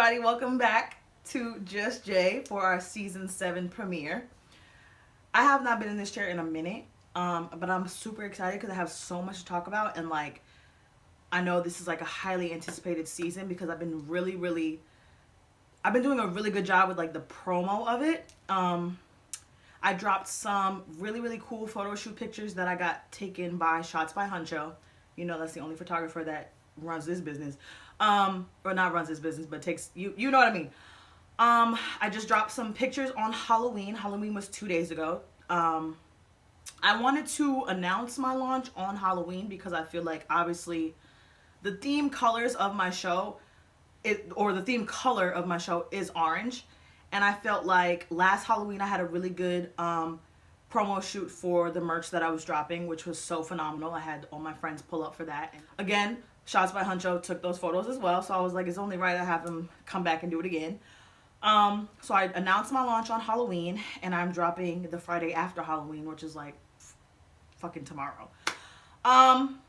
everybody. Welcome back to Just Jay for our season 7 premiere. I have not been in this chair in a minute, but I'm super excited because I have so much to talk about, and I know this is a highly anticipated season because I've been I've been doing a really good job with the promo of it. I dropped some really cool photo shoot pictures that I got taken by Shots by Huncho. You know, that's the only photographer that runs this business. Or not runs this business, but takes, you know what I mean. I just dropped some pictures on Halloween. Halloween was 2 days ago. I wanted to announce my launch on Halloween because I feel like obviously the theme colors of my show, the theme color of my show is orange. And I felt like last Halloween I had a really good promo shoot for the merch that I was dropping, which was so phenomenal. I had all my friends pull up for that. And again, Shots by Huncho took those photos as well, so I was like, it's only right I have him come back and do it again. So I announced my launch on Halloween, and I'm dropping the Friday after Halloween, which is fucking tomorrow. I'm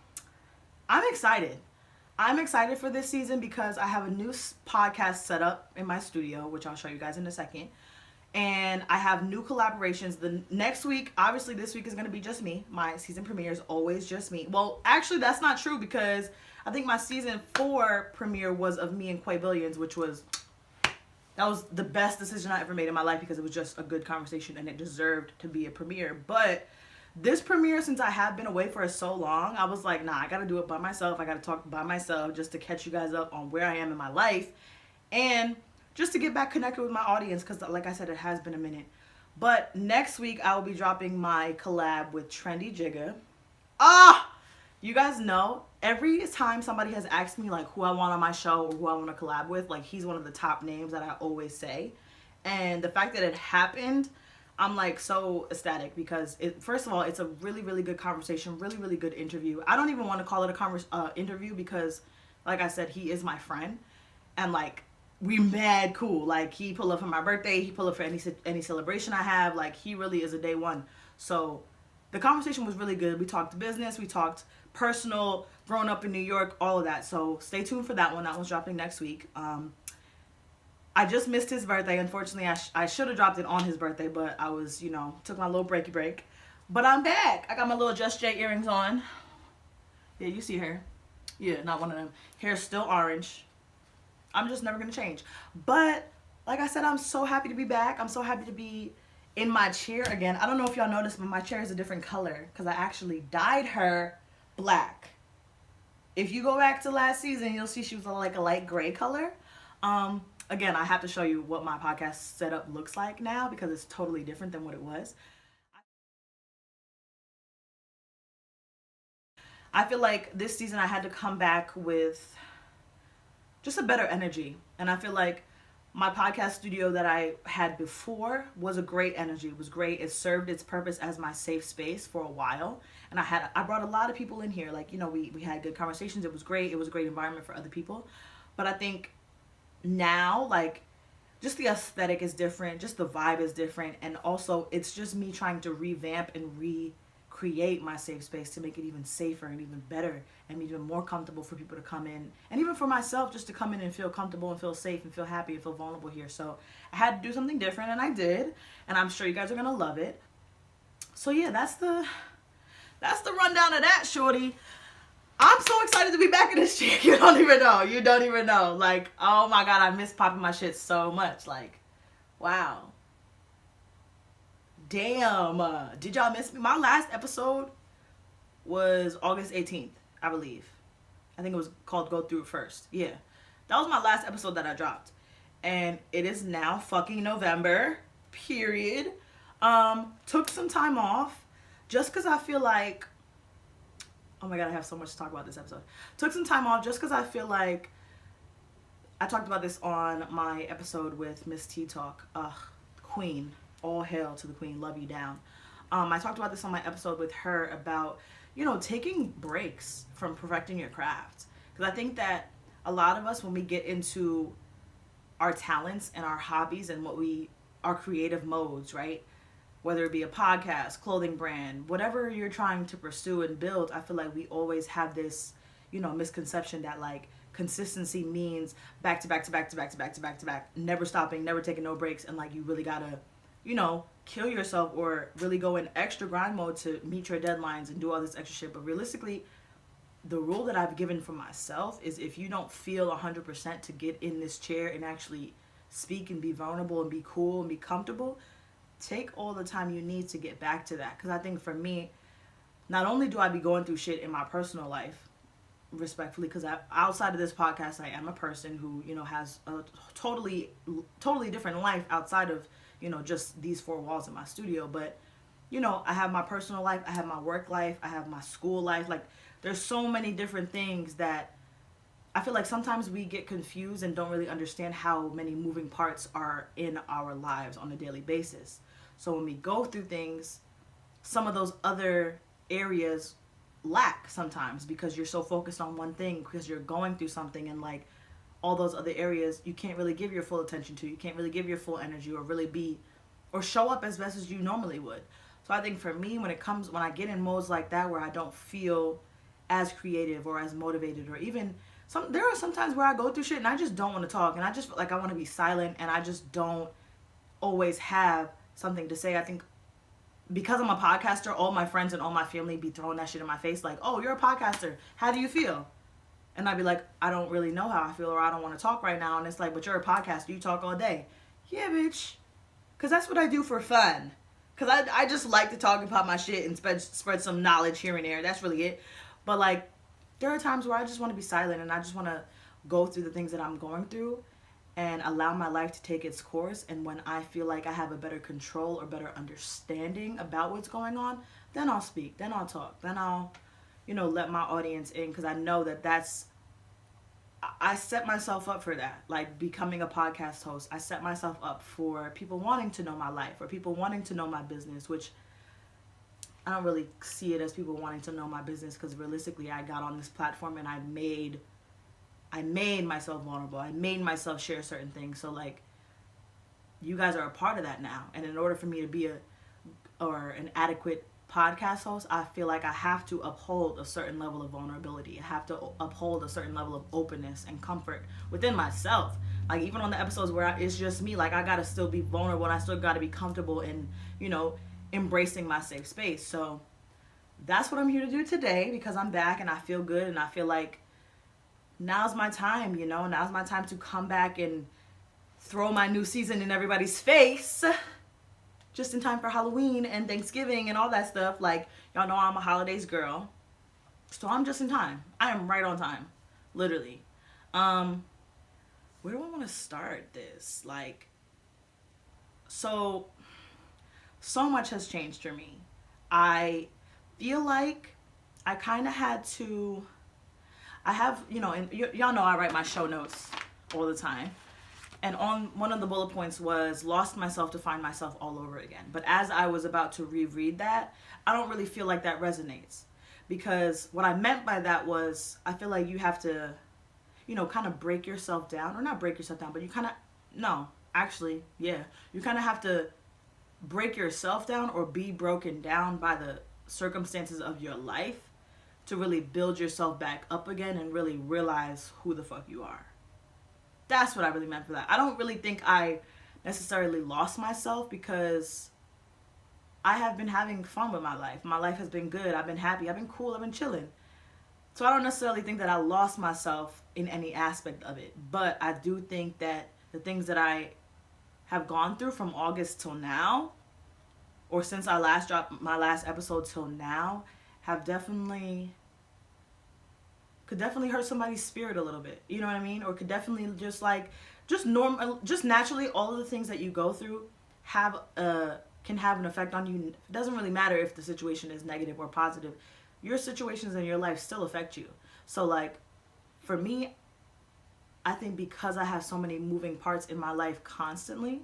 excited. I'm excited for this season because I have a new podcast set up in my studio, which I'll show you guys in a second. And I have new collaborations. The next week, obviously this week is going to be just me. My season premiere is always just me. Well, actually that's not true because I think my season 4 premiere was of me and Quay Billions, which was, that was the best decision I ever made in my life because it was just a good conversation and it deserved to be a premiere. But this premiere, since I have been away for so long, I was like, nah, I gotta do it by myself. I gotta talk by myself just to catch you guys up on where I am in my life and just to get back connected with my audience because, like I said, it has been a minute. But next week, I will be dropping my collab with Trendy Jigga. You guys know, every time somebody has asked me who I want on my show or who I want to collab with, he's one of the top names that I always say. And the fact that it happened, I'm so ecstatic because first of all, it's a really good conversation, really good interview. I don't even want to call it a interview because, like I said, he is my friend, and we mad cool. He pull up for my birthday, he pull up for any celebration I have. He really is a day one. So the conversation was really good. We talked business, we talked personal, growing up in New York, all of that. So stay tuned for that one. That one's dropping next week. I just missed his birthday. Unfortunately, I should have dropped it on his birthday, but I was, took my little breaky break. But I'm back. I got my little Just J earrings on. Yeah, you see her. Yeah, not one of them. Hair's still orange. I'm just never going to change. But like I said, I'm so happy to be back. I'm so happy to be in my chair again. I don't know if y'all noticed, but my chair is a different color because I actually dyed her black. If you go back to last season, you'll see she was a light gray color. Again, I have to show you what my podcast setup looks like now because it's totally different than what it was. I feel like this season I had to come back with just a better energy. And I feel like my podcast studio that I had before was a great energy. It was great. It served its purpose as my safe space for a while. And I brought a lot of people in here. We had good conversations. It was great. It was a great environment for other people. But I think now, just the aesthetic is different. Just the vibe is different. And also, it's just me trying to revamp and recreate my safe space to make it even safer and even better and even more comfortable for people to come in, and even for myself just to come in and feel comfortable and feel safe and feel happy and feel vulnerable here. So I had to do something different, and I did, and I'm sure you guys are gonna love it. So yeah, that's the rundown of that, shorty. I'm so excited to be back in this chair. You don't even know. Oh my god, I miss popping my shit so much. Wow. Damn. Did y'all miss me? My last episode was August 18th, I believe. I think it was called Go Through It First. Yeah. That was my last episode that I dropped. And it is now fucking November. Period. Took some time off just because I feel like, oh my god, I have so much to talk about this episode. Took some time off just because I feel like, I talked about this on my episode with Miss T Talk. Queen. All hail to the queen. Love you down. I talked about this on my episode with her about, taking breaks from perfecting your craft. Because I think that a lot of us, when we get into our talents and our hobbies and our creative modes, right? Whether it be a podcast, clothing brand, whatever you're trying to pursue and build, I feel like we always have this, misconception that consistency means back to back to back to back to back to back to back, never stopping, never taking no breaks, and like you really gotta, kill yourself or really go in extra grind mode to meet your deadlines and do all this extra shit. But realistically, the rule that I've given for myself is if you don't feel 100% to get in this chair and actually speak and be vulnerable and be cool and be comfortable, take all the time you need to get back to that. Because I think for me, not only do I be going through shit in my personal life, respectfully, because outside of this podcast, I am a person who, has a totally different life outside of, just these four walls in my studio. But, I have my personal life, I have my work life, I have my school life. Like, there's so many different things that I feel like sometimes we get confused and don't really understand how many moving parts are in our lives on a daily basis. So when we go through things, some of those other areas lack sometimes because you're so focused on one thing, because you're going through something, and like all those other areas you can't really give your full attention to, you can't really give your full energy or really be or show up as best as you normally would. So I think for me, when I get in modes like that where I don't feel as creative or as motivated, or even there are some times where I go through shit and I just don't want to talk, and I just feel like I want to be silent, and I just don't always have something to say. I think because I'm a podcaster, all my friends and all my family be throwing that shit in my face like, oh, you're a podcaster, how do you feel? And I'd be like, I don't really know how I feel, or I don't want to talk right now. And it's like, but you're a podcaster, you talk all day. Yeah, bitch. Because that's what I do for fun. Because I just like to talk and pop my shit and spread some knowledge here and there. That's really it. But like, there are times where I just want to be silent and I just want to go through the things that I'm going through and allow my life to take its course. And when I feel like I have a better control or better understanding about what's going on, then I'll speak, then I'll talk, then I'll, let my audience in, because I know I set myself up for that. Like becoming a podcast host, I set myself up for people wanting to know my life or people wanting to know my business, which I don't really see it as people wanting to know my business, because realistically I got on this platform and I made myself vulnerable. I made myself share certain things. So like, you guys are a part of that now. And in order for me to be an adequate podcast host, I feel like I have to uphold a certain level of vulnerability. I have to uphold a certain level of openness and comfort within myself. Like even on the episodes where it's just me, like I gotta still be vulnerable and I still gotta be comfortable in, embracing my safe space. So that's what I'm here to do today, because I'm back and I feel good and I feel like now's my time, now's my time to come back and throw my new season in everybody's face. Just in time for Halloween and Thanksgiving and all that stuff. Like, y'all know I'm a holidays girl. So I'm just in time. I am right on time. Literally. Where do I want to start this? Like, so much has changed for me. I feel like I kind of had to, and y'all know I write my show notes all the time. And on one of the bullet points was lost myself to find myself all over again. But as I was about to reread that, I don't really feel like that resonates. Because what I meant by that was, I feel like you have to, kind of break yourself down. Or not break yourself down, but you kind of, you kind of have to break yourself down or be broken down by the circumstances of your life to really build yourself back up again and really realize who the fuck you are. That's what I really meant for that. I don't really think I necessarily lost myself, because I have been having fun with my life. My life has been good. I've been happy. I've been cool. I've been chilling. So I don't necessarily think that I lost myself in any aspect of it. But I do think that the things that I have gone through from August till now, or since I last dropped my last episode till now, have could definitely hurt somebody's spirit a little bit, you know what I mean? Or could definitely just naturally, all of the things that you go through can have an effect on you. It doesn't really matter if the situation is negative or positive. Your situations in your life still affect you. So like, for me, I think because I have so many moving parts in my life constantly,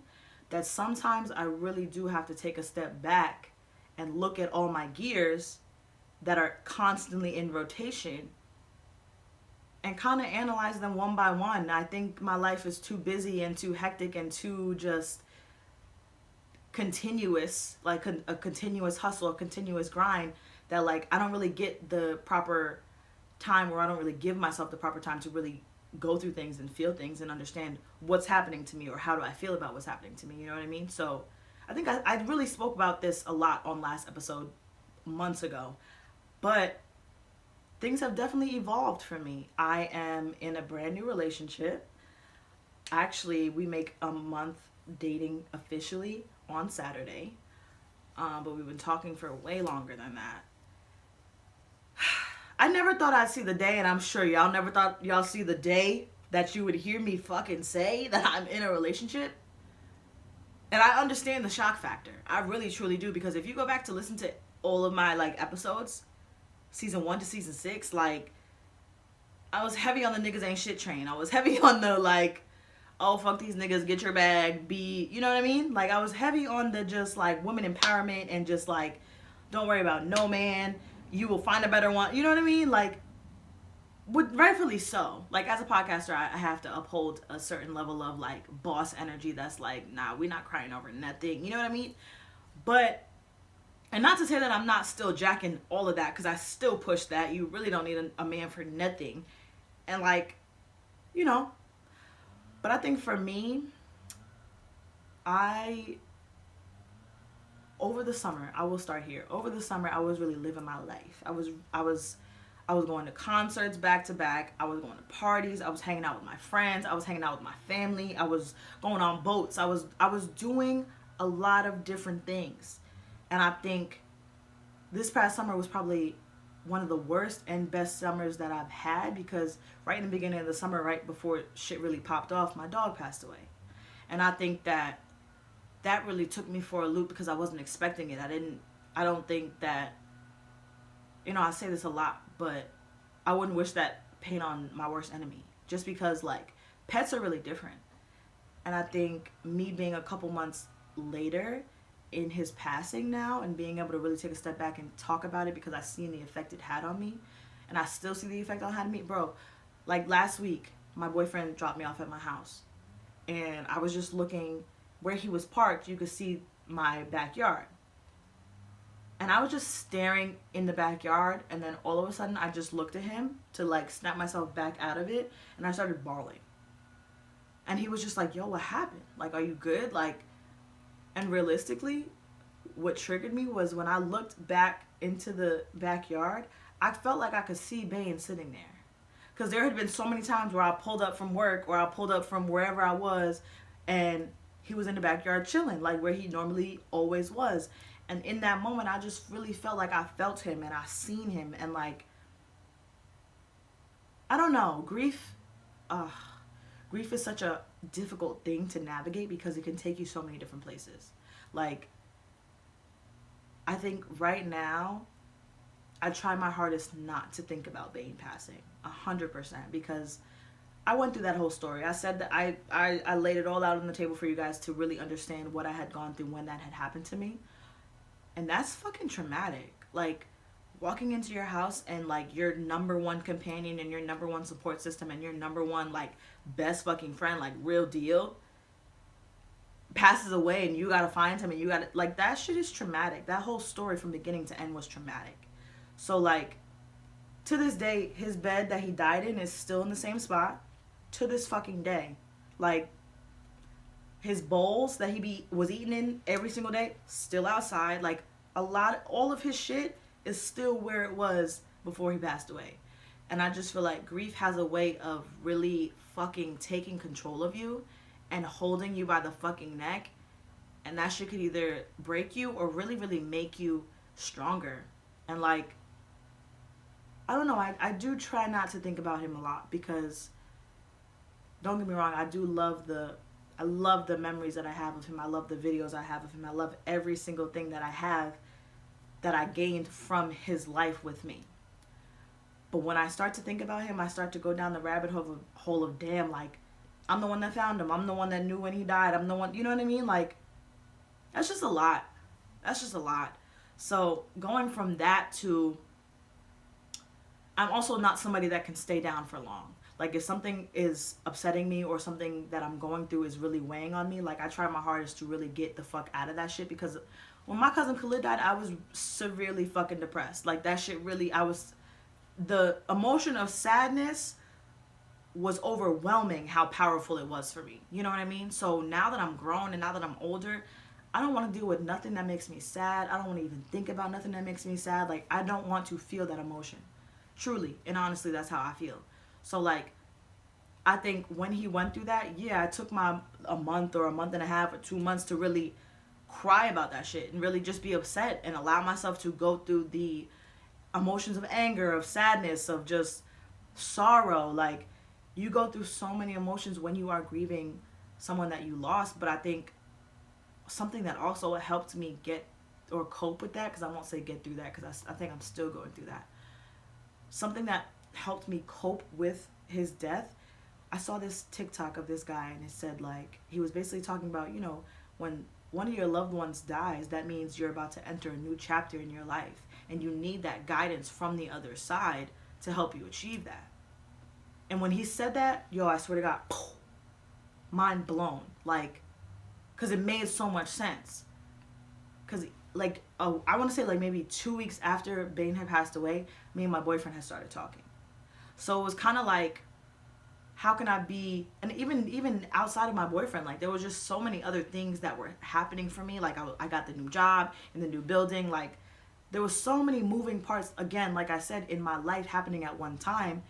that sometimes I really do have to take a step back and look at all my gears that are constantly in rotation and kind of analyze them one by one. I think my life is too busy and too hectic and too just continuous, like a continuous hustle, a continuous grind, that like I don't really get the proper time, or I don't really give myself the proper time to really, go through things and feel things and understand what's happening to me or how do I feel about what's happening to me. You know what I mean? So I think I really spoke about this a lot on last episode months ago. But things have definitely evolved for me. I am in a brand new relationship. Actually, we make a month dating officially on Saturday. But we've been talking for way longer than that. I never thought I'd see the day, and I'm sure y'all never thought y'all see the day that you would hear me fucking say that I'm in a relationship. And I understand the shock factor. I really truly do, because if you go back to listen to all of my like episodes, season 1 to season 6, like I was heavy on the niggas ain't shit train. I was heavy on the like, oh fuck these niggas, get your bag, be, you know what I mean? Like I was heavy on the just like women empowerment and just like, don't worry about no man, you will find a better one. You know what I mean? Like, rightfully so. Like as a podcaster, I have to uphold a certain level of like boss energy. That's like, nah, we're not crying over nothing. You know what I mean? But, and not to say that I'm not still jacking all of that, because I still push that. You really don't need a man for nothing. And like, you know. But I think for me, over the summer, I will start here. Over the summer, I was really living my life. I was going to concerts back to back. I was going to parties. I was hanging out with my friends. I was hanging out with my family. I was going on boats. I was doing a lot of different things. And I think this past summer was probably one of the worst and best summers that I've had, because right in the beginning of the summer, right before shit really popped off, my dog passed away. And I think that really took me for a loop, because I wasn't expecting it. I don't think that, you know, I say this a lot, but I wouldn't wish that pain on my worst enemy, just because like pets are really different. And I think me being a couple months later in his passing now, and being able to really take a step back and talk about it, because I seen the effect it had on me, and I still see the effect it had on me. Bro, like last week, my boyfriend dropped me off at my house, and I was just looking where he was parked. You could see my backyard, and I was just staring in the backyard, and then all of a sudden I just looked at him to like snap myself back out of it, and I started bawling. And he was just like, yo, what happened? Like, are you good? Like, and realistically, what triggered me was when I looked back into the backyard, I felt like I could see Bane sitting there. Because there had been so many times where I pulled up from work, or I pulled up from wherever I was, and he was in the backyard chilling, like where he normally always was. And in that moment, I just really felt like I felt him, and I seen him, and like, I don't know, grief is such a difficult thing to navigate, because it can take you so many different places. Like, I think right now, I try my hardest not to think about Bane passing 100%, because I went through that whole story. I said that I laid it all out on the table for you guys to really understand what I had gone through when that had happened to me. And that's fucking traumatic. Like, walking into your house and like your number one companion and your number one support system and your number one like best fucking friend, like real deal, passes away, and you gotta find him, and you gotta, like, that shit is traumatic. That whole story from beginning to end was traumatic. So like, to this day, his bed that he died in is still in the same spot to this fucking day. Like, his bowls that was eating in every single day, still outside. Like, all of his shit is still where it was before he passed away. And I just feel like grief has a way of really fucking taking control of you and holding you by the fucking neck. And that shit could either break you or really, really make you stronger. And like, I don't know, I do try not to think about him a lot, because don't get me wrong, I love the memories that I have of him. I love the videos I have of him. I love every single thing that I have that I gained from his life with me. But when I start to think about him, I start to go down the rabbit hole of damn, like, I'm the one that found him. I'm the one that knew when he died. I'm the one, you know what I mean? Like, that's just a lot. That's just a lot. So going from that to, I'm also not somebody that can stay down for long. Like, if something is upsetting me or something that I'm going through is really weighing on me, like, I try my hardest to really get the fuck out of that shit. Because when my cousin Khalid died, I was severely fucking depressed. Like, that shit really, the emotion of sadness was overwhelming how powerful it was for me. You know what I mean? So now that I'm grown and now that I'm older, I don't want to deal with nothing that makes me sad. I don't want to even think about nothing that makes me sad. Like, I don't want to feel that emotion. Truly. And honestly, that's how I feel. So, like, I think when he went through that, yeah, I took a month or a month and a half or 2 months to really cry about that shit and really just be upset and allow myself to go through the emotions of anger, of sadness, of just sorrow. Like, you go through so many emotions when you are grieving someone that you lost. But I think something that also helped me get or cope with that, because I won't say get through that, because I think I'm still going through that. Something that helped me cope with his death, I saw this TikTok of this guy, and it said, like, he was basically talking about, you know, when one of your loved ones dies, that means you're about to enter a new chapter in your life, and you need that guidance from the other side to help you achieve that. And when he said that, yo, I swear to God, mind blown. Like, because it made so much sense. Because, like, I want to say, like, maybe 2 weeks after Bane had passed away, me and my boyfriend had started talking. So it was kind of like, how can I be, and even outside of my boyfriend, like, there was just so many other things that were happening for me. Like, I got the new job in the new building. Like, there was so many moving parts, again, like I said, in my life happening at one time.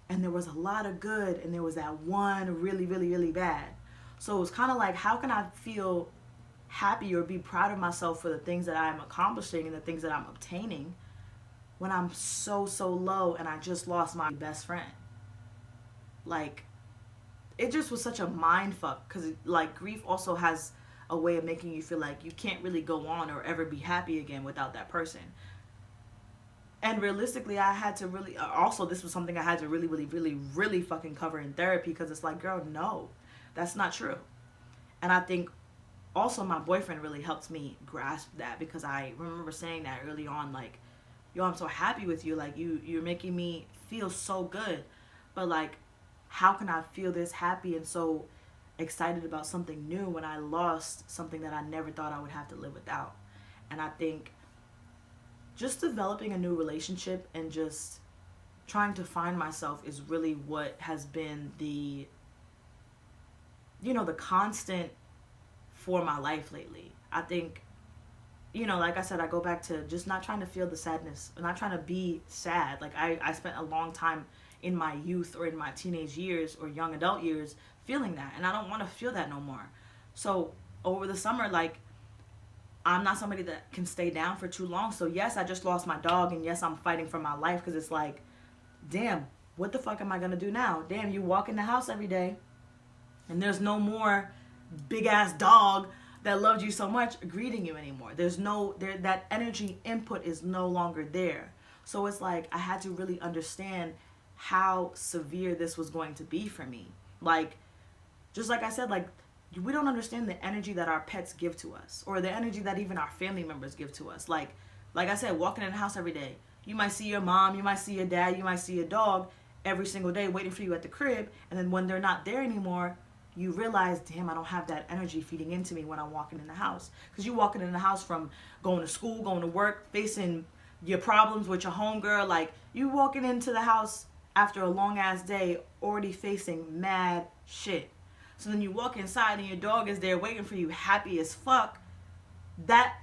And there was a lot of good, and there was that one really, really, really bad. So it was kind of like, how can I feel happy or be proud of myself for the things that I'm accomplishing and the things that I'm obtaining when I'm so low and I just lost my best friend? Like, it just was such a mind fuck, because, like, grief also has a way of making you feel like you can't really go on or ever be happy again without that person. And realistically, I had to really, also, this was something I had to really, really, really, really fucking cover in therapy, because it's like, girl, no, that's not true. And I think also my boyfriend really helped me grasp that, because I remember saying that early on, like, yo, I'm so happy with you. Like, you're making me feel so good. But, like, how can I feel this happy and so excited about something new when I lost something that I never thought I would have to live without? And I think just developing a new relationship and just trying to find myself is really what has been the, you know, the constant for my life lately. I think, you know, like I said, I go back to just not trying to feel the sadness, not trying to be sad. Like, I spent a long time in my youth or in my teenage years or young adult years feeling that, and I don't want to feel that no more. So over the summer, like, I'm not somebody that can stay down for too long. So yes, I just lost my dog, and yes, I'm fighting for my life, because it's like, damn, what the fuck am I gonna do now? Damn, you walk in the house every day and there's no more big ass dog that loved you so much greeting you anymore. That energy input is no longer there. So it's like, I had to really understand how severe this was going to be for me. Like, just like I said, like, we don't understand the energy that our pets give to us, or the energy that even our family members give to us. Like I said, walking in the house every day, you might see your mom, you might see your dad, you might see your dog every single day waiting for you at the crib. And then when they're not there anymore, you realize, damn, I don't have that energy feeding into me when I'm walking in the house. Because you walking in the house from going to school, going to work, facing your problems with your homegirl. Like, you walking into the house after a long ass day already facing mad shit. So then you walk inside and your dog is there waiting for you, happy as fuck. That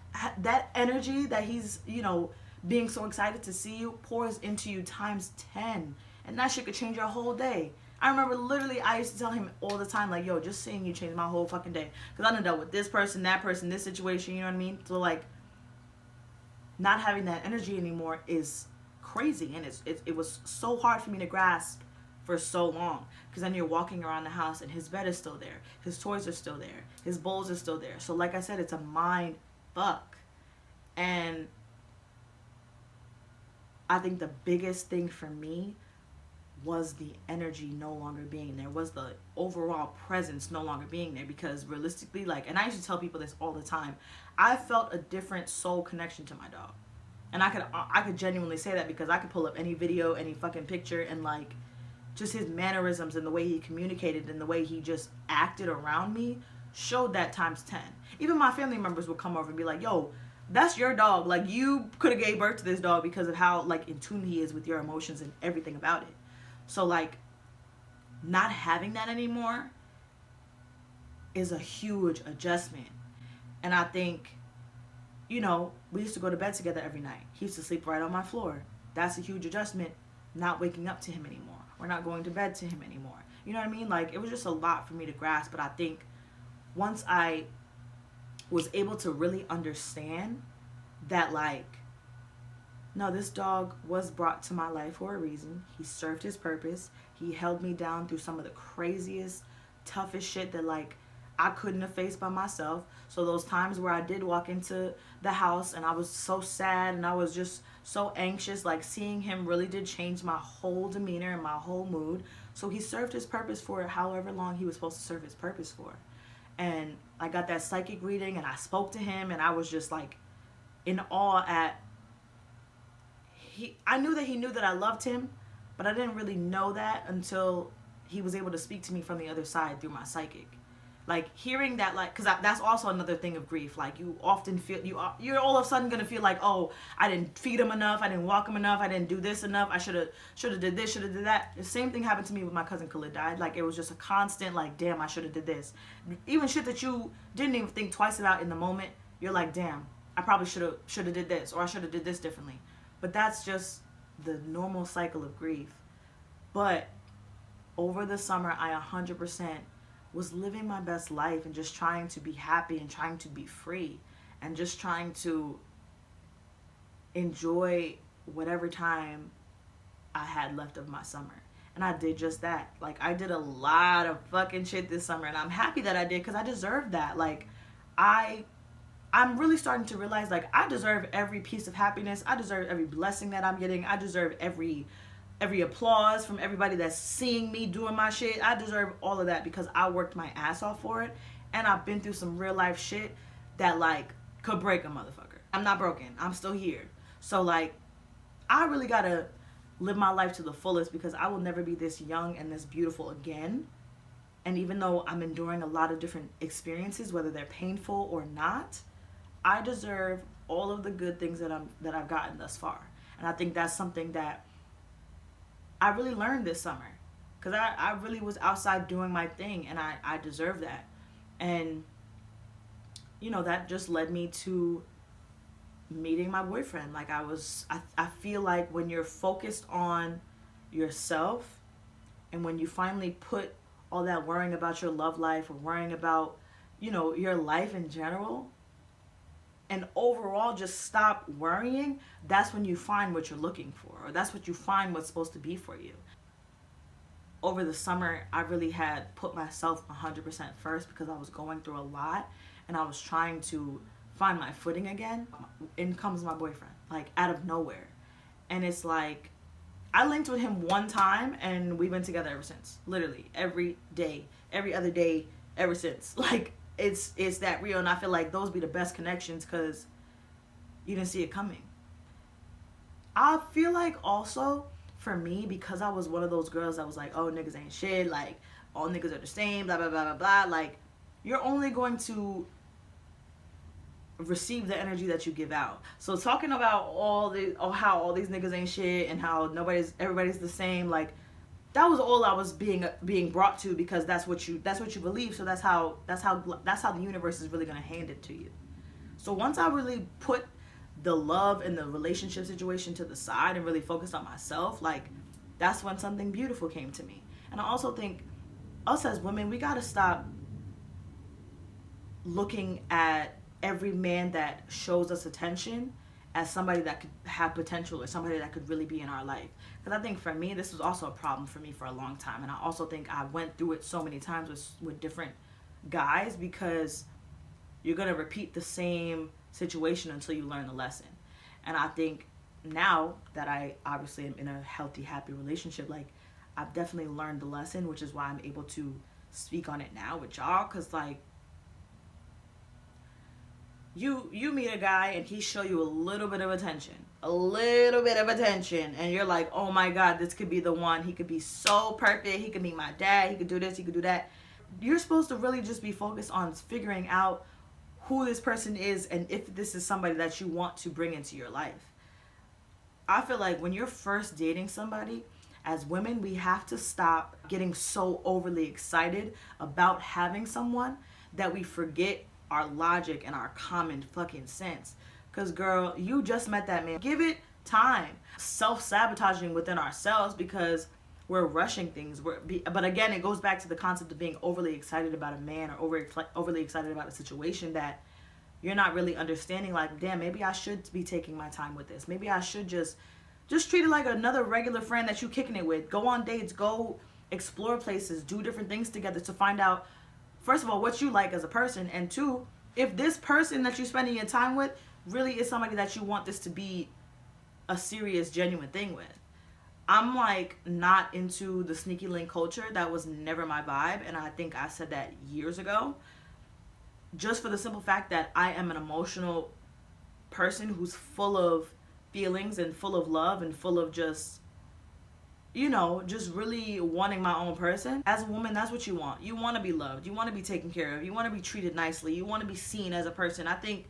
energy that he's, you know, being so excited to see you pours into you times 10. And that shit could change your whole day. I remember literally, I used to tell him all the time, like, yo, just seeing you changed my whole fucking day. Because I done dealt with this person, that person, this situation, you know what I mean? So, like, not having that energy anymore is crazy. And it was so hard for me to grasp for so long. Because then you're walking around the house and his bed is still there. His toys are still there. His bowls are still there. So like I said, it's a mind fuck. And I think the biggest thing for me was the energy no longer being there, was the overall presence no longer being there. Because realistically, like, and I used to tell people this all the time, I felt a different soul connection to my dog. And I could genuinely say that, because I could pull up any video, any fucking picture, and, like, just his mannerisms and the way he communicated and the way he just acted around me showed that times 10. Even my family members would come over and be like, yo, that's your dog. Like, you could have gave birth to this dog because of how, like, in tune he is with your emotions and everything about it. So, like, not having that anymore is a huge adjustment. And I think, we used to go to bed together every night. He used to sleep right on my floor. That's a huge adjustment, not waking up to him anymore. We're not going to bed to him anymore. You know what I mean? Like, it was just a lot for me to grasp. But I think once I was able to really understand that, like, no, this dog was brought to my life for a reason. He served his purpose. He held me down through some of the craziest, toughest shit that, like, I couldn't have faced by myself. So those times where I did walk into the house and I was so sad and I was just so anxious, like, seeing him really did change my whole demeanor and my whole mood. So he served his purpose for however long he was supposed to serve his purpose for. And I got that psychic reading and I spoke to him and I was just, like, in awe at I knew that he knew that I loved him, but I didn't really know that until he was able to speak to me from the other side through my psychic. Like, hearing that, like, because that's also another thing of grief. Like, you often feel you're all of a sudden gonna feel like, oh, I didn't feed him enough, I didn't walk him enough, I didn't do this enough, I should have did this, should have did that. The same thing happened to me with my cousin Khalid died. Like, it was just a constant, like, damn, I should have did this. Even shit that you didn't even think twice about in the moment, you're like, damn, I probably should have did this, or I should have did this differently. But that's just the normal cycle of grief. But over the summer, I 100% was living my best life and just trying to be happy and trying to be free and just trying to enjoy whatever time I had left of my summer. And I did just that. Like, I did a lot of fucking shit this summer, and I'm happy that I did because I deserved that. Like, I'm really starting to realize, like, I deserve every piece of happiness. I deserve every blessing that I'm getting. I deserve every applause from everybody that's seeing me doing my shit. I deserve all of that because I worked my ass off for it. And I've been through some real life shit that, like, could break a motherfucker. I'm not broken. I'm still here. So, like, I really gotta live my life to the fullest because I will never be this young and this beautiful again. And even though I'm enduring a lot of different experiences, whether they're painful or not, I deserve all of the good things that I've gotten thus far. And I think that's something that I really learned this summer. Because I really was outside doing my thing, and I deserve that. And, that just led me to meeting my boyfriend. Like, I feel like when you're focused on yourself, and when you finally put all that worrying about your love life or worrying about, your life in general, and overall just stop worrying, that's when you find what you're looking for, or that's what you find what's supposed to be for you. Over the summer, I really had put myself 100% first because I was going through a lot and I was trying to find my footing again. In comes my boyfriend, like, out of nowhere. And it's like, I linked with him one time and we've been together ever since. Literally every day, every other day, ever since. Like, it's that real, and I feel like those be the best connections because you didn't see it coming. I feel like also for me, because I was one of those girls that was like, oh, niggas ain't shit, like, all niggas are the same, blah blah blah blah blah, like, you're only going to receive the energy that you give out. So talking about how all these niggas ain't shit and how everybody's the same, like, that was all I was being brought to because that's what you believe. So that's how the universe is really gonna hand it to you. So once I really put the love and the relationship situation to the side and really focused on myself, like, that's when something beautiful came to me. And I also think us as women, we gotta stop looking at every man that shows us attention as somebody that could have potential or somebody that could really be in our life. Because I think for me, this was also a problem for me for a long time. And I also think I went through it so many times with different guys because you're going to repeat the same situation until you learn the lesson. And I think now that I obviously am in a healthy, happy relationship, like, I've definitely learned the lesson, which is why I'm able to speak on it now with y'all. Because, like, you meet a guy and he show you a little bit of attention, and you're like, oh my God, this could be the one. He could be so perfect. He could be my dad. He could do this. He could do that. You're supposed to really just be focused on figuring out who this person is and if this is somebody that you want to bring into your life. I feel like when you're first dating somebody as women, we have to stop getting so overly excited about having someone that we forget our logic and our common fucking sense. Because, girl, you just met that man. Give it time. Self-sabotaging within ourselves because we're rushing things. But again, it goes back to the concept of being overly excited about a man or overly excited about a situation that you're not really understanding. Like, damn, maybe I should be taking my time with this. Maybe I should just treat it like another regular friend that you kicking it with. Go on dates, go explore places, do different things together to find out, first of all, what you like as a person, and two, if this person that you're spending your time with really is somebody that you want this to be a serious, genuine thing with. I'm like not into the sneaky link culture. That was never my vibe, and I think I said that years ago. Just for the simple fact that I am an emotional person who's full of feelings and full of love and full of just, just really wanting my own person. As a woman, that's what you want. You want to be loved. You want to be taken care of. You want to be treated nicely. You want to be seen as a person. I think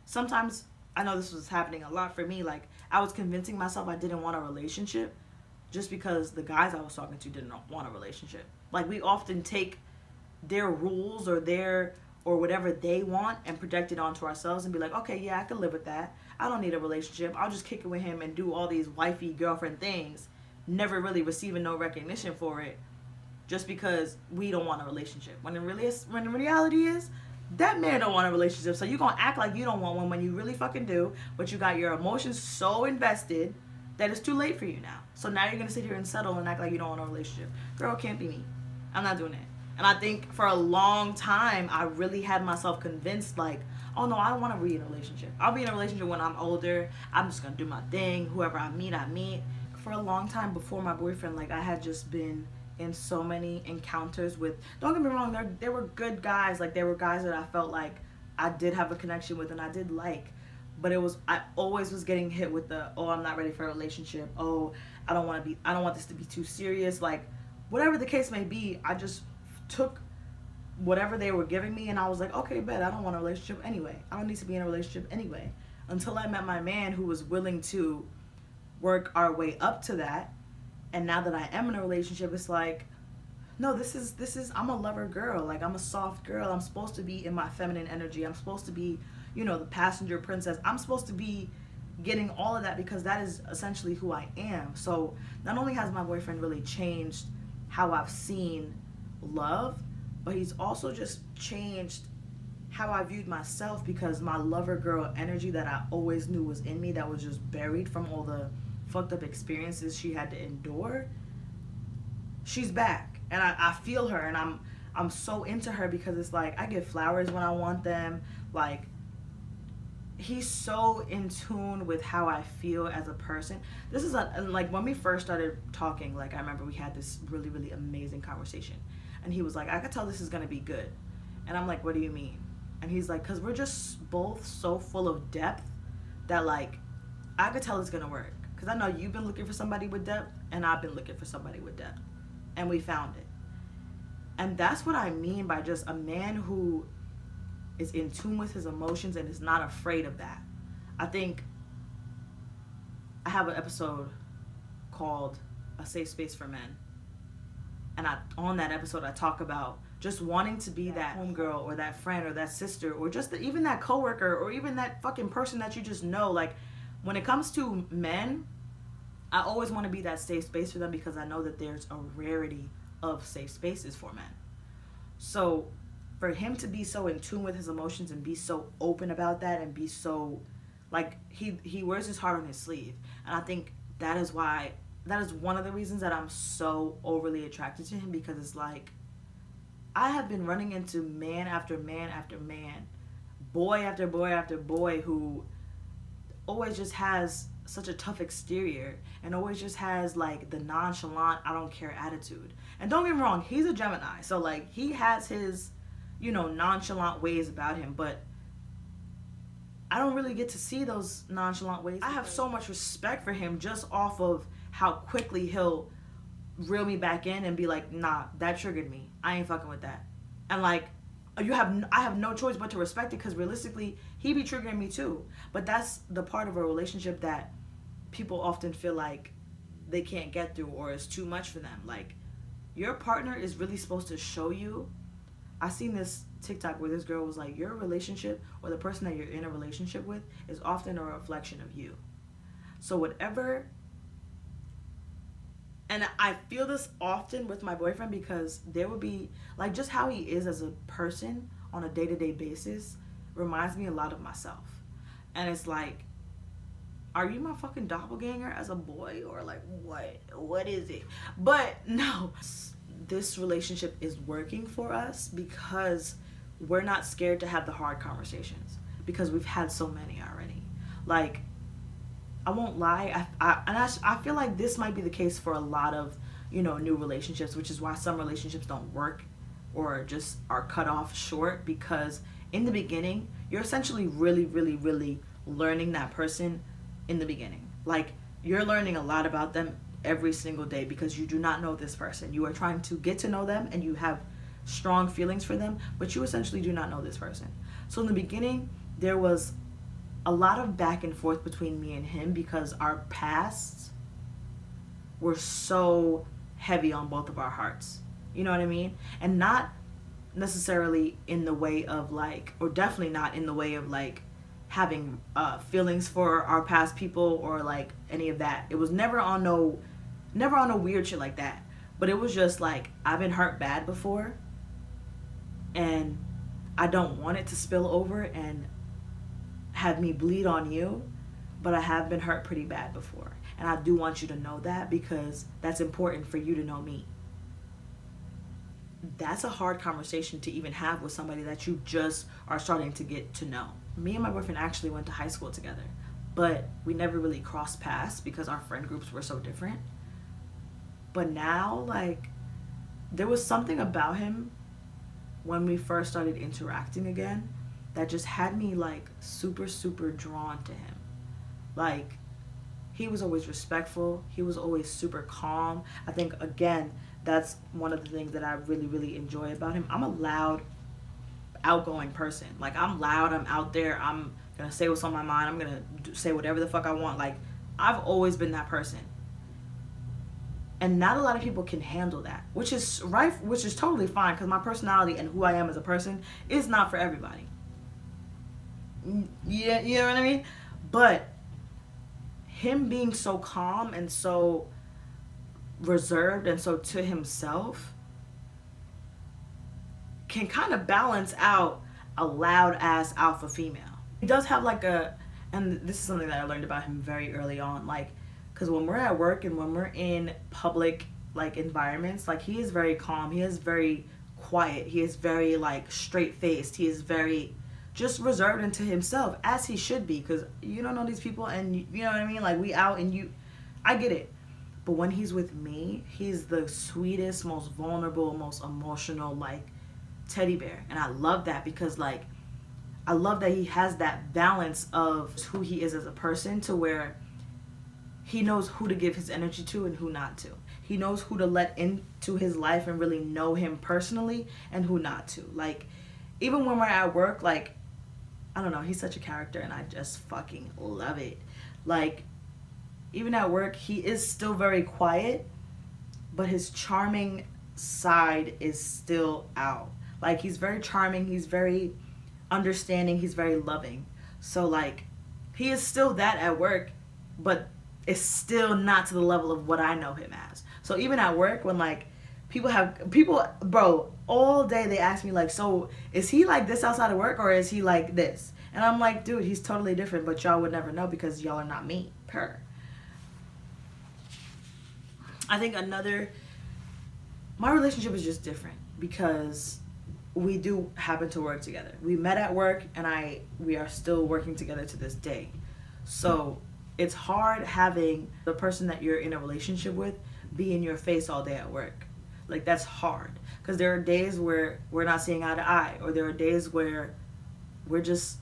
sometimes, I know this was happening a lot for me, like I was convincing myself I didn't want a relationship just because the guys I was talking to didn't want a relationship. Like, we often take their rules or whatever they want and project it onto ourselves and be like, okay, yeah, I can live with that. I don't need a relationship. I'll just kick it with him and do all these wifey girlfriend things, never really receiving no recognition for it, just because we don't want a relationship. When the reality is, that man don't want a relationship. So you're gonna act like you don't want one when you really fucking do, but you got your emotions so invested that it's too late for you now. So now you're gonna sit here and settle and act like you don't want a relationship. Girl, can't be me. I'm not doing it. And I think for a long time, I really had myself convinced, like, oh no, I don't want to be in a relationship. I'll be in a relationship when I'm older. I'm just going to do my thing. Whoever I meet, I meet. For a long time before my boyfriend, like, I had just been in so many encounters with, don't get me wrong, there were good guys. Like, there were guys that I felt like I did have a connection with and I did like. But I always was getting hit with the, oh, I'm not ready for a relationship. Oh, I don't want this to be too serious. Like, whatever the case may be, I just took whatever they were giving me and I was like, okay, bet, I don't want a relationship anyway. I don't need to be in a relationship anyway. Until I met my man who was willing to work our way up to that. And now that I am in a relationship, it's like, no, this is I'm a lover girl. Like, I'm a soft girl. I'm supposed to be in my feminine energy. I'm supposed to be, the passenger princess. I'm supposed to be getting all of that because that is essentially who I am. So not only has my boyfriend really changed how I've seen love, but he's also just changed how I viewed myself, because my lover girl energy that I always knew was in me, that was just buried from all the fucked up experiences she had to endure, she's back. And I feel her, and I'm so into her because it's like I get flowers when I want them. Like, he's so in tune with how I feel as a person. This is like when we first started talking, like, I remember we had this really, really amazing conversation. And he was like, I could tell this is going to be good. And I'm like, what do you mean? And he's like, because we're just both so full of depth that, like, I could tell it's going to work. Because I know you've been looking for somebody with depth, and I've been looking for somebody with depth. And we found it. And that's what I mean by just a man who is in tune with his emotions and is not afraid of that. I think I have an episode called A Safe Space for Men. And on that episode, I talk about just wanting to be that homegirl or that friend or that sister or just even that coworker or even that fucking person that you just know. Like, when it comes to men, I always want to be that safe space for them because I know that there's a rarity of safe spaces for men. So for him to be so in tune with his emotions and be so open about that and be so, like, he wears his heart on his sleeve. And I think that is one of the reasons that I'm so overly attracted to him, because it's like, I have been running into man after man after man, boy after boy after boy, who always just has such a tough exterior and always just has, like, the nonchalant, I don't care attitude. And don't get me wrong, he's a Gemini, so, like, he has his, nonchalant ways about him, but I don't really get to see those nonchalant ways. I have so much respect for him just off of how quickly he'll reel me back in and be like, nah, that triggered me. I ain't fucking with that. And, like, I have no choice but to respect it, because realistically, he be triggering me too. But that's the part of a relationship that people often feel like they can't get through or is too much for them. Like, your partner is really supposed to show you. I seen this TikTok where this girl was like, your relationship or the person that you're in a relationship with is often a reflection of you. So whatever, and I feel this often with my boyfriend because there would be, like, just how he is as a person on a day-to-day basis reminds me a lot of myself. And it's like, are you my fucking doppelganger as a boy, or like what is it? But no, this relationship is working for us because we're not scared to have the hard conversations because we've had so many already. Like, I won't lie, I feel like this might be the case for a lot of, you know, new relationships, which is why some relationships don't work or just are cut off short, because in the beginning you're essentially really learning that person in the beginning. Like, you're learning a lot about them every single day because you do not know this person. You are trying to get to know them and you have strong feelings for them, but you essentially do not know this person. So in the beginning, there was a lot of back and forth between me and him because our pasts were so heavy on both of our hearts. You know what I mean? And not necessarily in the way of like, or definitely not in the way of like having feelings for our past people or like any of that. It was never on no weird shit like that. But it was just like, I've been hurt bad before and I don't want it to spill over and have me bleed on you, but I have been hurt pretty bad before. And I do want you to know that because that's important for you to know me. That's a hard conversation to even have with somebody that you just are starting to get to know. Me and my boyfriend actually went to high school together, but we never really crossed paths because our friend groups were so different. But now, like, there was something about him when we first started interacting again that just had me like super drawn to him. Like, he was always respectful, he was always super calm. I think, again, that's one of the things that I really enjoy about him. I'm a loud, outgoing person. Like, I'm loud, I'm out there, I'm gonna say what's on my mind, I'm gonna say whatever the fuck I want. Like, I've always been that person. And not a lot of people can handle that, which is right, which is totally fine, because my personality and who I am as a person is not for everybody. Yeah, you know what I mean? But him being so calm and so reserved and so to himself can kind of balance out a loud ass alpha female. He does have like a, and this is something that I learned about him very early on, like, because when we're at work and when we're in public like environments, like, he is very calm, he is very quiet, he is very like straight faced, he is very just reserved into himself, as he should be, because you don't know these people, and you know what I mean, like, we out and you, I get it. But when he's with me, he's the sweetest, most vulnerable, most emotional, like, teddy bear. And I love that because, like, I love that he has that balance of who he is as a person, to where he knows who to give his energy to and who not to. He knows who to let into his life and really know him personally and who not to. Like, even when we're at work, like, I don't know, he's such a character and I just fucking love it. Like, even at work, he is still very quiet, but his charming side is still out. Like, he's very charming, he's very understanding, he's very loving. So, like, he is still that at work, but it's still not to the level of what I know him as. So even at work, when, like, people, bro, all day they ask me, like, so is he like this outside of work or is he like this? And I'm like, dude, he's totally different, but y'all would never know because y'all are not me. I think my relationship is just different because we do happen to work together. We met at work and we are still working together to this day. So it's hard having the person that you're in a relationship with be in your face all day at work. Like, that's hard because there are days where we're not seeing eye to eye, or there are days where we're just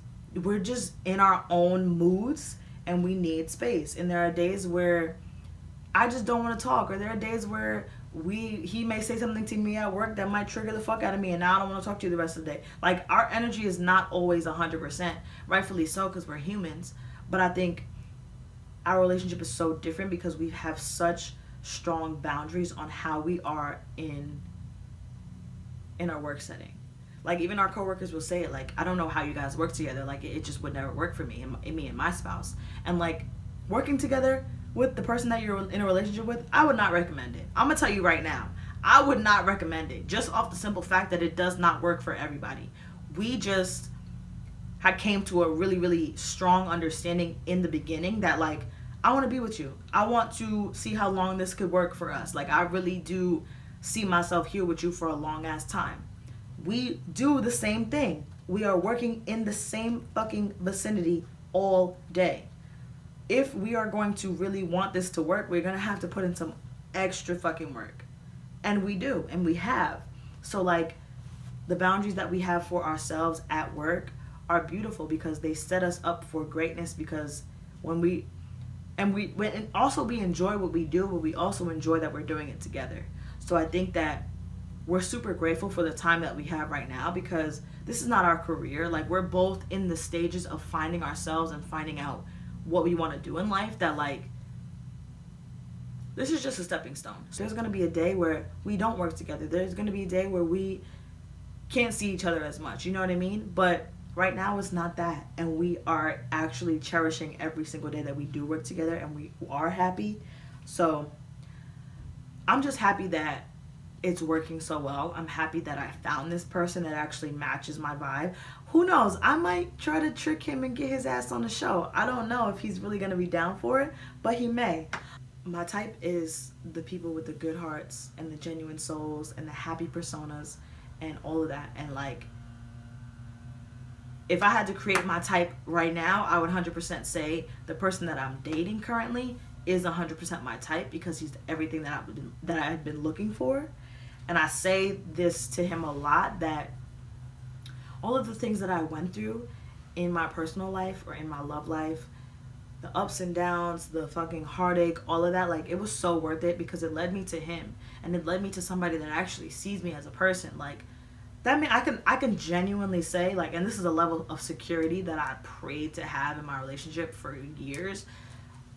in our own moods and we need space. And there are days where I just don't want to talk, or there are days where he may say something to me at work that might trigger the fuck out of me, and now I don't want to talk to you the rest of the day. Like, our energy is not always 100%, rightfully so, because we're humans. But I think our relationship is so different because we have such strong boundaries on how we are in our work setting. Like, even our coworkers will say it, like, I don't know how you guys work together. Like, it just would never work for me and my spouse. And, like, working together with the person that you're in a relationship with, I would not recommend it. I'm going to tell you right now. I would not recommend it. Just off the simple fact that it does not work for everybody. We just had came to a really, really strong understanding in the beginning that, like, I want to be with you. I want to see how long this could work for us. Like, I really do see myself here with you for a long ass time. We do the same thing. We are working in the same fucking vicinity all day. If we are going to really want this to work, we're going to have to put in some extra fucking work. And we do, and we have. So, like, the boundaries that we have for ourselves at work are beautiful because they set us up for greatness, because when we also we enjoy what we do, but we also enjoy that we're doing it together. So I think that we're super grateful for the time that we have right now, because this is not our career. Like, we're both in the stages of finding ourselves and finding out what we want to do in life, that, like, this is just a stepping stone. So there's going to be a day where we don't work together. There's going to be a day where we can't see each other as much. You know what I mean? But right now it's not that. And we are actually cherishing every single day that we do work together, and we are happy. So I'm just happy that it's working so well. I'm happy that I found this person that actually matches my vibe. Who knows? I might try to trick him and get his ass on the show. I don't know if he's really going to be down for it, but he may. My type is the people with the good hearts and the genuine souls and the happy personas and all of that. And, like, if I had to create my type right now, I would 100% say the person that I'm dating currently is 100% my type, because he's everything that I've been looking for. And I say this to him a lot, that all of the things that I went through in my personal life or in my love life, the ups and downs, the fucking heartache, all of that, like, it was so worth it, because it led me to him, and it led me to somebody that actually sees me as a person. Like, that mean I can genuinely say, like, and this is a level of security that I prayed to have in my relationship for years.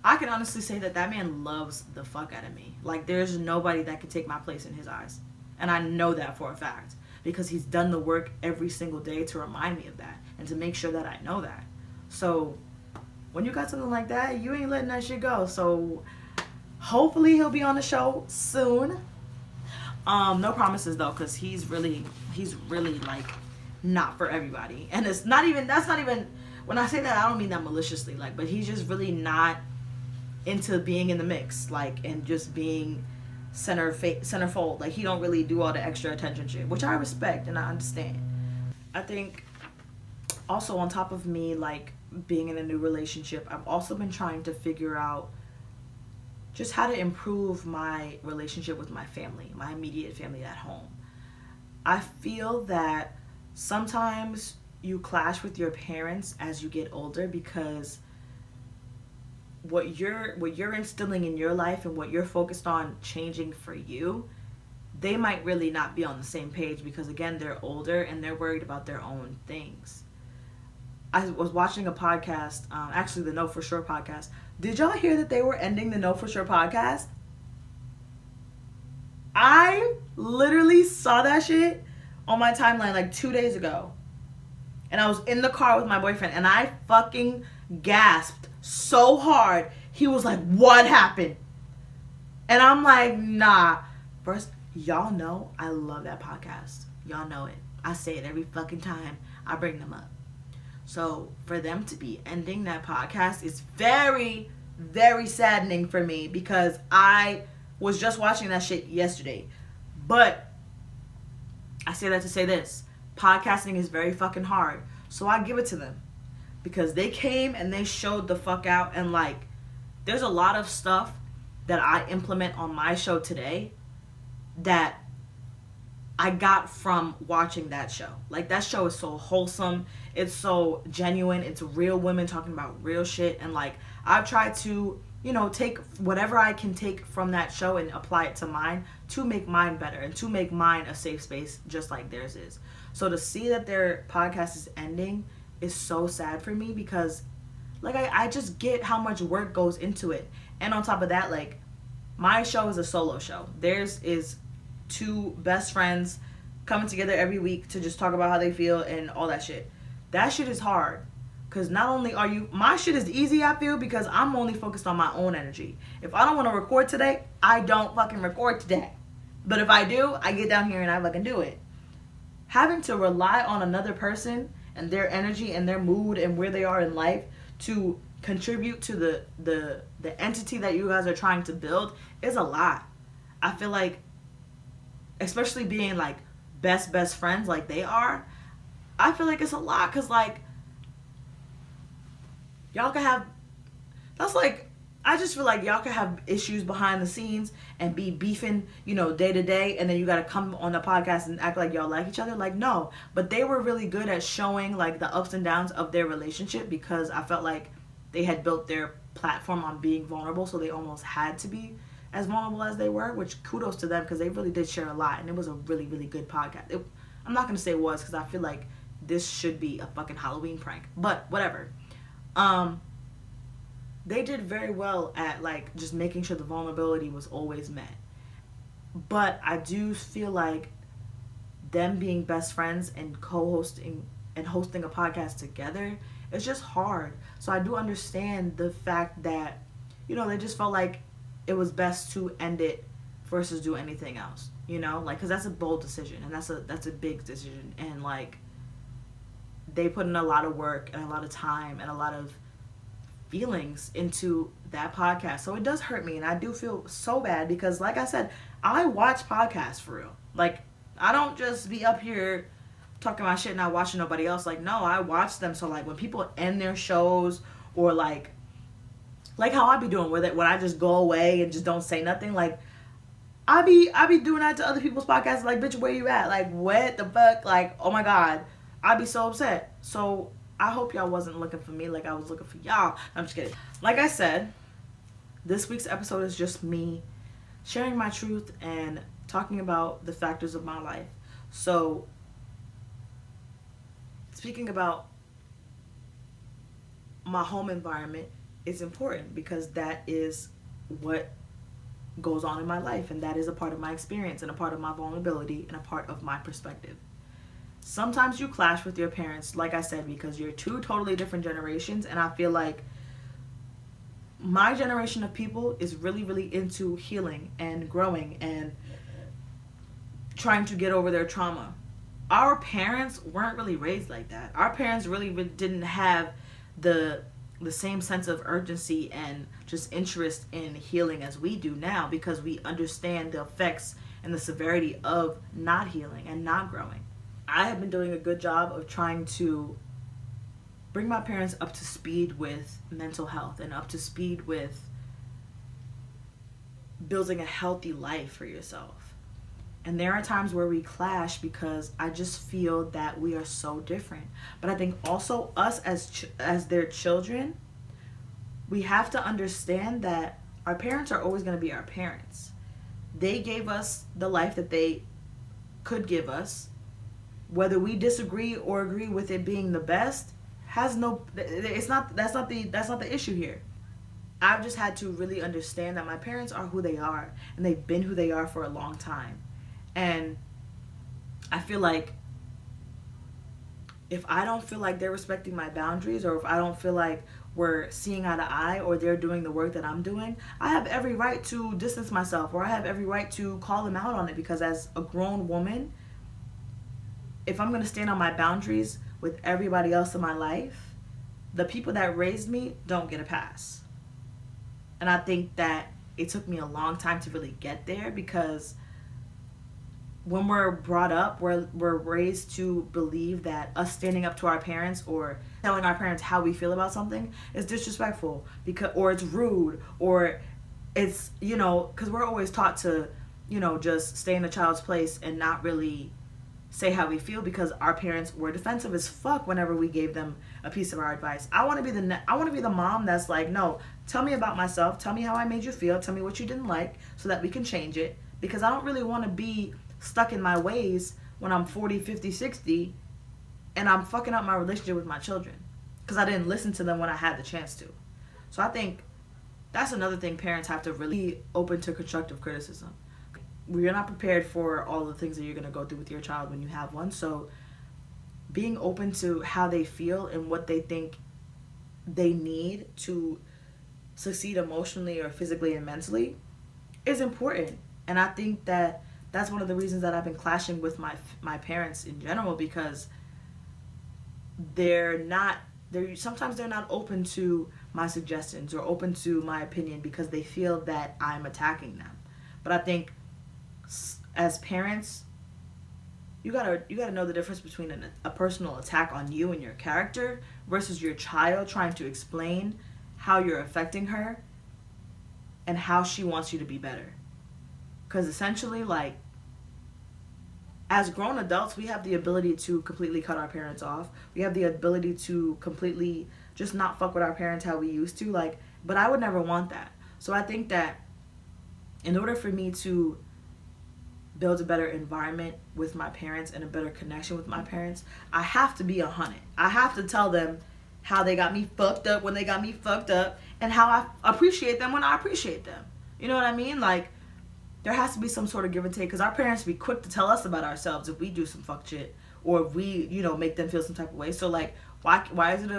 I can honestly say that man loves the fuck out of me. Like, there's nobody that could take my place in his eyes. And I know that for a fact, because he's done the work every single day to remind me of that and to make sure that I know that. So when you got something like that, you ain't letting that shit go. So hopefully he'll be on the show soon. No promises though, because he's really like not for everybody. And that's not even when I say that, I don't mean that maliciously, like, but he's just really not into being in the mix, like, and just being centerfold. Like, he don't really do all the extra attention shit, which I respect and I understand. I think also, on top of me, like, being in a new relationship, I've also been trying to figure out just how to improve my relationship with my family, my immediate family at home. I feel that sometimes you clash with your parents as you get older, because what you're instilling in your life and what you're focused on changing for you, they might really not be on the same page, because, again, they're older and they're worried about their own things. I was watching a podcast, actually the Know For Sure podcast. Did y'all hear that they were ending the Know For Sure podcast? I literally saw that shit on my timeline like 2 days ago. And I was in the car with my boyfriend, and I fucking gasped so hard. He was like, "What happened?" And I'm like, nah. First, y'all know I love that podcast. Y'all know it. I say it every fucking time I bring them up. So for them to be ending that podcast is very, very saddening for me, because I was just watching that shit yesterday. But I say that to say this. Podcasting is very fucking hard. So I give it to them, because they came and they showed the fuck out. And, like, there's a lot of stuff that I implement on my show today that I got from watching that show. Like, that show is so wholesome. It's so genuine. It's real women talking about real shit. And, like, I've tried to, take whatever I can take from that show and apply it to mine to make mine better and to make mine a safe space just like theirs is. So to see that their podcast is ending is so sad for me, because, Like, I just get how much work goes into it. And on top of that, like, my show is a solo show. Theirs is two best friends coming together every week to just talk about how they feel and all that shit. That shit is hard. Because not only are you, my shit is easy, I feel, because I'm only focused on my own energy. If I don't want to record today, I don't fucking record today. But if I do, I get down here and I fucking do it. Having to rely on another person and their energy and their mood and where they are in life to contribute to the entity that you guys are trying to build is a lot. I feel like, especially being like best friends like they are, I feel like it's a lot, because like, y'all can have, that's like, I just feel like y'all can have issues behind the scenes and be beefing, you know, day to day, and then you gotta come on the podcast and act like y'all like each other. Like, no. But they were really good at showing like the ups and downs of their relationship, because I felt like they had built their platform on being vulnerable, so they almost had to be as vulnerable as they were, which kudos to them, because they really did share a lot, and it was a really, really good podcast. I'm not gonna say it was, because I feel like this should be a fucking Halloween prank, but whatever. They did very well at like just making sure the vulnerability was always met. But I do feel like them being best friends and co-hosting and hosting a podcast together is just hard. So I do understand the fact that, you know, they just felt like it was best to end it versus do anything else, you know, like, because that's a bold decision, and that's a big decision, and like, they put in a lot of work and a lot of time and a lot of feelings into that podcast. So it does hurt me, and I do feel so bad, because like I said, I watch podcasts for real. Like, I don't just be up here talking my shit and not watching nobody else. Like, no, I watch them. So like, when people end their shows, or like how I be doing with it, when I just go away and just don't say nothing, like, I be doing that to other people's podcasts. Like, bitch, where you at? Like, what the fuck? Like, oh my god, I'd be so upset. So I hope y'all wasn't looking for me like I was looking for y'all. I'm just kidding. Like I said, this week's episode is just me sharing my truth and talking about the factors of my life. So, speaking about my home environment is important, because that is what goes on in my life, and that is a part of my experience and a part of my vulnerability and a part of my perspective. Sometimes you clash with your parents, like I said, because you're two totally different generations, and I feel like my generation of people is really, really into healing and growing and trying to get over their trauma. Our parents weren't really raised like that. Our parents really didn't have the same sense of urgency and just interest in healing as we do now, because we understand the effects and the severity of not healing and not growing. I have been doing a good job of trying to bring my parents up to speed with mental health and up to speed with building a healthy life for yourself. And there are times where we clash, because I just feel that we are so different. But I think also us as their children, we have to understand that our parents are always going to be our parents. They gave us the life that they could give us. Whether we disagree or agree with it being the best that's not the issue here. I've just had to really understand that my parents are who they are, and they've been who they are for a long time. And I feel like if I don't feel like they're respecting my boundaries, or if I don't feel like we're seeing eye to eye, or they're doing the work that I'm doing, I have every right to distance myself, or I have every right to call them out on it, because as a grown woman, if I'm going to stand on my boundaries with everybody else in my life, the people that raised me don't get a pass. And I think that it took me a long time to really get there, because when we're brought up, we're raised to believe that us standing up to our parents or telling our parents how we feel about something is disrespectful, or it's rude, or it's, you know, because we're always taught to, you know, just stay in a child's place and not really say how we feel, because our parents were defensive as fuck whenever we gave them a piece of our advice. I want to be the mom that's like, no, tell me about myself, tell me how I made you feel, tell me what you didn't like, so that we can change it, because I don't really want to be stuck in my ways when I'm 40, 50, 60, and I'm fucking up my relationship with my children. because I didn't listen to them when I had the chance to. So I think that's another thing parents have to really be open to constructive criticism. You're not prepared for all the things that you're going to go through with your child when you have one. So being open to how they feel and what they think they need to succeed emotionally or physically and mentally is important. And I think that that's one of the reasons that I've been clashing with my parents in general, because sometimes they're not open to my suggestions or open to my opinion because they feel that I'm attacking them. But I think as parents, you gotta know the difference between a personal attack on you and your character versus your child trying to explain how you're affecting her and how she wants you to be better. Because essentially, like, as grown adults, we have the ability to completely cut our parents off. We have the ability to completely just not fuck with our parents how we used to. Like, but I would never want that. So I think that in order for me to build a better environment with my parents and a better connection with my parents, I have to be 100. I have to tell them how they got me fucked up when they got me fucked up, and how I appreciate them when I appreciate them. You know what I mean? Like, there has to be some sort of give and take, because our parents be quick to tell us about ourselves if we do some fuck shit, or if we, make them feel some type of way. So like, why is it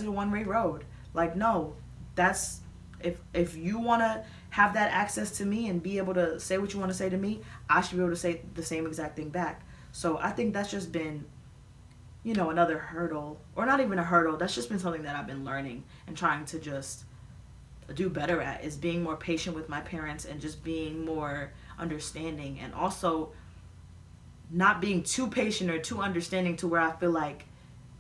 a one-way road? Like, no, that's if you want to have that access to me and be able to say what you want to say to me, I should be able to say the same exact thing back. So I think that's just been, another hurdle, or not even a hurdle. That's just been something that I've been learning and trying to just do better at, is being more patient with my parents and just being more understanding, and also not being too patient or too understanding to where I feel like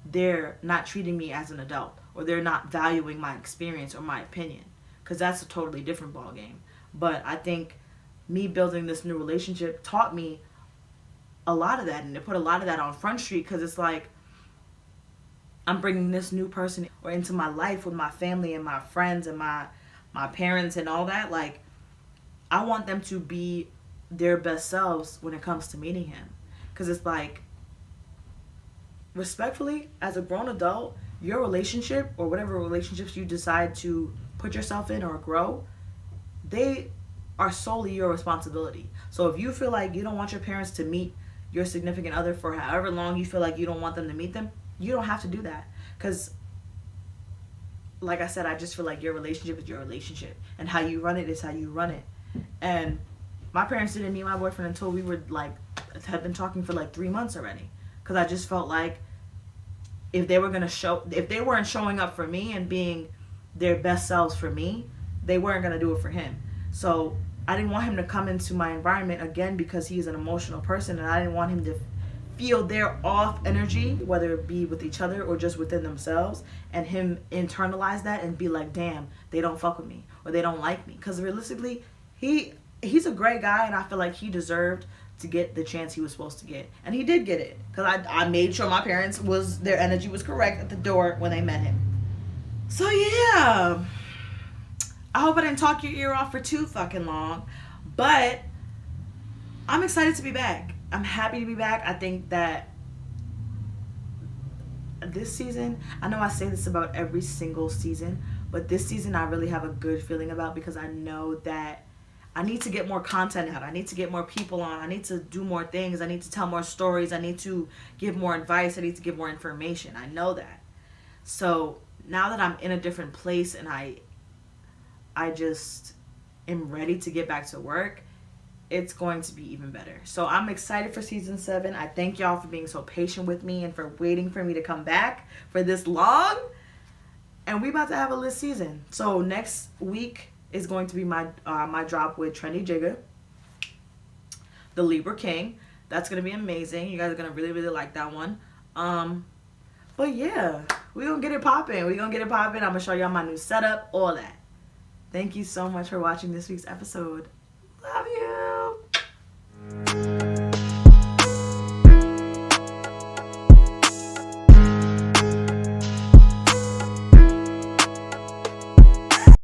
they're not treating me as an adult, or they're not valuing my experience or my opinion, because that's a totally different ball game. But I think me building this new relationship taught me a lot of that, and it put a lot of that on Front Street, because it's like I'm bringing this new person or into my life with my family and my friends and my parents and all that. Like, I want them to be their best selves when it comes to meeting him, because it's like, respectfully, as a grown adult, your relationship or whatever relationships you decide to put yourself in or grow, they are solely your responsibility. So if you feel like you don't want your parents to meet your significant other for however long you feel like you don't want them to meet them, you don't have to do that. Because like I said, I just feel like your relationship is your relationship, and how you run it is how you run it. And my parents didn't meet my boyfriend until we were like, had been talking for like 3 months already, because I just felt like if they weren't showing up for me and being their best selves for me, they weren't going to do it for him. So I didn't want him to come into my environment again, because he's an emotional person, and I didn't want him to feel their off energy, whether it be with each other or just within themselves, and him internalize that and be like, damn, they don't fuck with me, or they don't like me. Because realistically, he's a great guy, and I feel like he deserved to get the chance he was supposed to get, and he did get it, because I made sure my parents their energy was correct at the door when they met him. So yeah, I hope I didn't talk your ear off for too fucking long, but I'm excited to be back. I'm happy to be back. I think that this season, I know I say this about every single season, but this season I really have a good feeling about, because I know that I need to get more content out. I need to get more people on. I need to do more things. I need to tell more stories. I need to give more advice. I need to give more information. I know that. So now that I'm in a different place, and I just am ready to get back to work, it's going to be even better. So I'm excited for season 7. I thank y'all for being so patient with me and for waiting for me to come back for this long. And we about to have a lit season. So next week is going to be my drop with Trendy Jigga, the Libra King. That's going to be amazing. You guys are going to really, really like that one. But yeah, we're going to get it popping. I'm going to show y'all my new setup, all that. Thank you so much for watching this week's episode